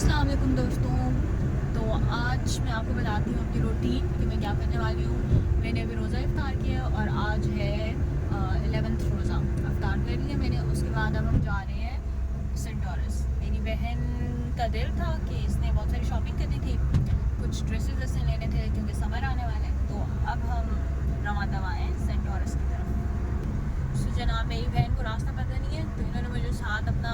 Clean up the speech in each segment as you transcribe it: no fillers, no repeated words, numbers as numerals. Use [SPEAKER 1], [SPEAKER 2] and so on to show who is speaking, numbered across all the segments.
[SPEAKER 1] अस्सलाम वालेकुम दोस्तों। तो आज मैं आपको बताती हूँ अपनी रूटीन कि मैं क्या करने वाली हूँ। मैंने अभी रोज़ा इफ्तार किया और आज है 11th रोज़ा। इफ्तार कर लिया मैंने, उसके बाद अब हम जा रहे हैं सेंट टॉरस। मेरी बहन का दिल था कि इसने बहुत सारी शॉपिंग करनी थी, कुछ ड्रेसेस ऐसे लेने थे क्योंकि समर आने वाला है। तो अब हम रवां दवा हैं सेंट टॉरस की तरफ। तो जनाब मेरी बहन को रास्ता पता नहीं है, तो इन्होंने मुझे साथ अपना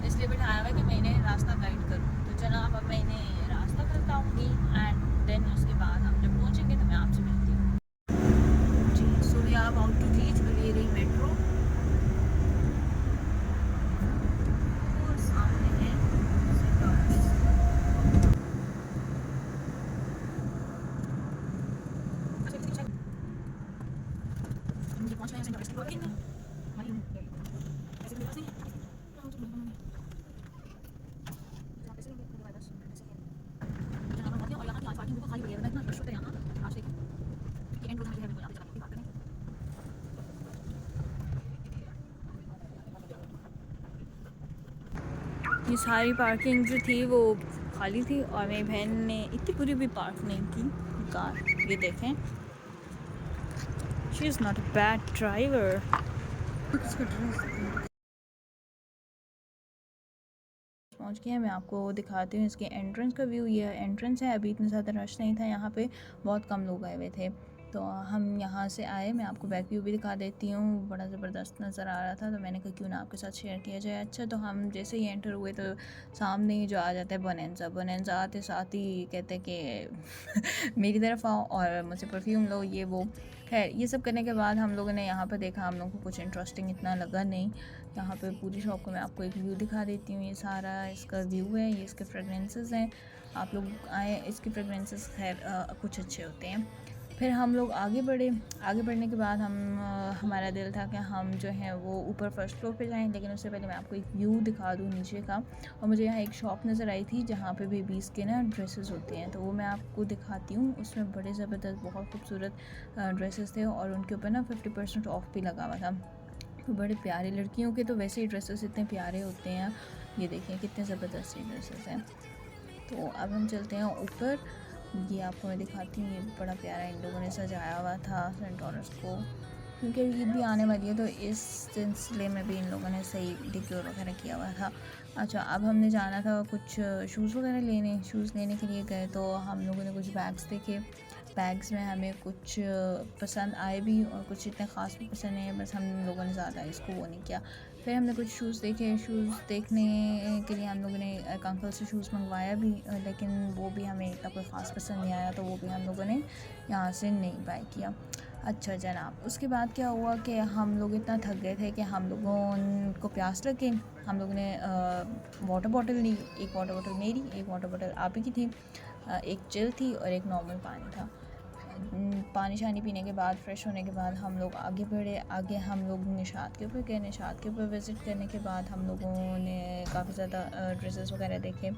[SPEAKER 1] इसलिए बिठाया हुआ है कि मैं इन्हें रास्ता गाइड करूँ। तो जनाब अब मैं इन्हें रास्ता बताऊँगी एंड देन उसके बाद हम जब पहुँचेंगे तो मैं आपसे मिलती हूँ। जी, so we are about to reach. ये रही मेट्रो, और सामने है सेंट लॉरेंस। अच्छा, ठीक है, हम मुझे पहुँच रहे हैं सेंट लॉरेंस की पार्किंग में। हमारी पैसे मेरे पास नहीं है। हाँ, मुझे मिल गए। जहाँ पैसे लेंगे उनके पास पैसे हैं। जहाँ हम पहुँचे और यहाँ की आज पार्किंग बिल्कुल खाली पड़ी है, वरना इतना रश होता है यहाँ आज। देखिए कि एंड रोड में जो है बिल्कुल यहाँ पे जाके पार्क करें। ये सारी पार्किंग जो थी वो खाली थी और मेरी बहन ने इतनी पूरी भी पार्क नहीं की कार। ये देखें, she is not a bad driver. पहुंच गए हैं, मैं आपको दिखाती हूँ इसके एंट्रेंस का व्यू। ये एंट्रेंस है, अभी इतना ज़्यादा रश नहीं था यहाँ पे, बहुत कम लोग आए हुए थे। तो हम यहाँ से आए, मैं आपको बैक व्यू भी दिखा देती हूँ, बड़ा ज़बरदस्त नज़र आ रहा था तो मैंने कहा क्यों ना आपके साथ शेयर किया जाए। अच्छा, तो हम जैसे ही एंटर हुए तो सामने ही जो आ जाता है बोनेंजा। बोनेंजा आते साथ ही कहते कि मेरी तरफ आओ और मुझसे परफ्यूम लो, ये वो। खैर, ये सब करने के बाद हम लोगों ने यहाँ पर देखा, हम लोगों को कुछ इंटरेस्टिंग इतना लगा नहीं। यहाँ पे पूरी शॉप को मैं आपको एक व्यू दिखा देती हूँ। ये सारा इसका व्यू है, ये इसके फ्रेगरेंसेस हैं। आप लोग आए, इसके फ्रेगरेंसेस खैर कुछ अच्छे होते हैं। फिर हम लोग आगे बढ़े। आगे बढ़ने के बाद हमारा दिल था कि हम जो है वो ऊपर फर्स्ट फ्लोर पे जाएं, लेकिन उससे पहले मैं आपको एक व्यू दिखा दूँ नीचे का। और मुझे यहाँ एक शॉप नज़र आई थी जहाँ पे बेबीज़ के ना ड्रेसेस होते हैं, तो वो मैं आपको दिखाती हूँ। उसमें बड़े ज़बरदस्त बहुत खूबसूरत ड्रेसेस थे और उनके ऊपर ना 50% ऑफ भी लगा हुआ था। तो बड़े प्यारे, लड़कियों के तो वैसे ही ड्रेसेस इतने प्यारे होते हैं। ये देखें कितने ज़बरदस्त ये ड्रेसेस हैं। तो अब हम चलते हैं ऊपर। ये आपको मैं दिखाती हूँ, ये बड़ा प्यारा इन लोगों ने सजाया हुआ था सेंट टॉरस को, क्योंकि ईद भी आने वाली है तो इस सिलसिले में भी इन लोगों ने सही डेकोर वगैरह किया हुआ था। अच्छा, अब हमने जाना था कुछ शूज़ वगैरह लेने। शूज़ लेने के लिए गए तो हम लोगों ने कुछ बैग्स देखे। बैग्स में हमें कुछ पसंद आए भी और कुछ इतने ख़ास भी पसंद नहीं है, बस हम लोगों ने ज़्यादा इसको वो नहीं किया। फिर हमने कुछ शूज़ देखे। शूज़ देखने के लिए हम लोगों ने एक अंकल से शूज़ मंगवाया भी, लेकिन वो भी हमें इतना कोई ख़ास पसंद नहीं आया, तो वो भी हम लोगों ने यहाँ से नहीं बाय किया। अच्छा जनाब, उसके बाद क्या हुआ कि हम लोग इतना थक गए थे कि हम लोगों को प्यास लग गई। हम लोगों ने वाटर बॉटल ली। एक वाटर बॉटल मेरी, एक वाटर बॉटल आप ही की थी, एक चिल थी और एक नॉर्मल पानी था। पानी शानी पीने के बाद, फ़्रेश होने के बाद हम लोग आगे बढ़े। आगे हम लोग निशात के ऊपर गए। निशात के ऊपर विज़िट करने के बाद हम लोगों ने काफ़ी ज़्यादा ड्रेसेस वगैरह देखे।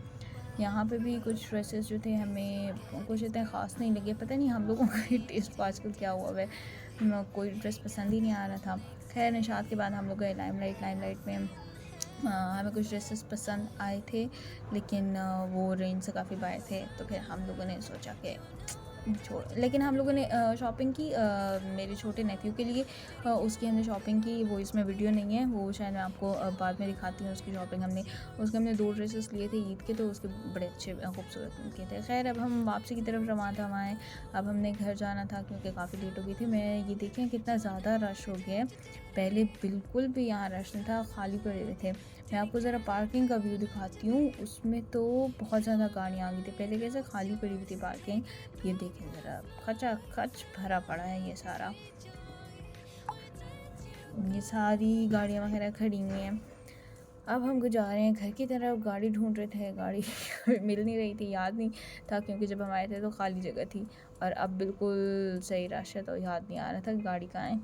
[SPEAKER 1] यहाँ पे भी कुछ ड्रेसेस जो थे हमें कुछ इतने ख़ास नहीं लगे, पता नहीं हम लोगों का टेस्ट आजकल क्या हुआ है, कोई ड्रेस पसंद ही नहीं आ रहा था। खैर, निशात के बाद हम लोग गए लाइमलाइट। लाइमलाइट में हमें कुछ ड्रेसेस पसंद आए थे, लेकिन वो रेंज से काफ़ी बाहर थे, तो फिर हम लोगों ने सोचा कि छोड़, लेकिन हम लोगों ने शॉपिंग की मेरे छोटे नेफ्यू के लिए। उसकी हमने शॉपिंग की, वो इसमें वीडियो नहीं है, वो शायद मैं आपको बाद में दिखाती हूँ। उसकी शॉपिंग हमने 2 ड्रेसेस लिए थे ईद के, तो उसके बड़े अच्छे खूबसूरत किए थे। खैर, अब हम वापसी की तरफ रवाना आए। अब हमने घर जाना था क्योंकि काफ़ी लेट हो गई थी। मैं ये देखें कितना ज़्यादा रश हो गया है, पहले बिल्कुल भी यहाँ रश नहीं था, खाली पड़े हुए थे। मैं आपको ज़रा पार्किंग का व्यू दिखाती हूँ, उसमें तो बहुत ज़्यादा गाड़ियाँ आ गई थी। पहले कैसे खाली पड़ी हुई थी पार्किंग, ये देखें ज़रा, खचाखच भरा पड़ा है ये सारा। ये सारी गाड़ियाँ वगैरह खड़ी हुई हैं। अब हम जा रहे हैं घर की तरफ। गाड़ी ढूंढ रहे थे, गाड़ी मिल नहीं रही थी, याद नहीं था क्योंकि जब हम आए थे तो खाली जगह थी, और अब बिल्कुल सही रश है तो याद नहीं आ रहा था गाड़ी कहाँ है।